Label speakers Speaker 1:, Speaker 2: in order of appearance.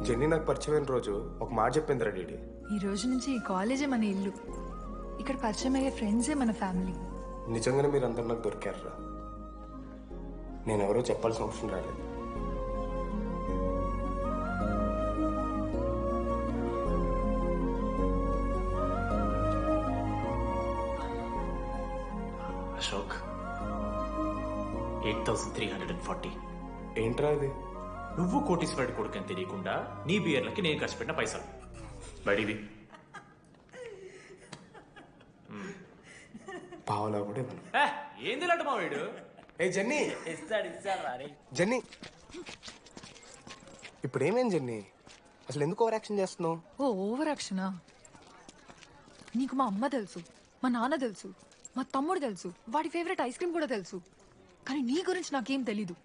Speaker 1: Jenny నాకు పరిచయమైన రోజు ఒక మాట చెప్పిందిరా డీడీ.
Speaker 2: ఈ రోజు నుంచి ఈ కాలేజే మన ఇల్లు. ఇక్కడ పరిచయం అయ్యే ఫ్రెండ్సే మన ఫ్యామిలీ.
Speaker 1: నిజంగానే మీరు అందరు నాకు దొరికారురా. నేను ఎవరో చెప్పాల్సిన అవసరం రాలేదు.
Speaker 3: అశోక్ 8340.
Speaker 1: ఏంట్రా ఇది?
Speaker 3: నువ్వు కోటీశ్వరుడి కొడుకు అని తెలియకుండా నీ బియర్లకి నేను ఖర్చు పెట్టిన పైసలు బడివి.
Speaker 1: పావలా కూడా ఇవ్వను.
Speaker 3: ఏంది లాంటి మా వీడు?
Speaker 1: ఏ జెన్నీ, జెన్నీ, ఇప్పుడు ఏమేం జెన్నీ? అసలు ఎందుకు ఓవర్ యాక్షన్ చేస్తున్నావు?
Speaker 2: ఓ ఓవర్ యాక్షనా? నీకు మా అమ్మ తెలుసు, మా నాన్న తెలుసు, మా తమ్ముడు తెలుసు, వాడి ఫేవరెట్ ఐస్ క్రీమ్ కూడా తెలుసు. కానీ నీ గురించి నాకేం తెలీదు.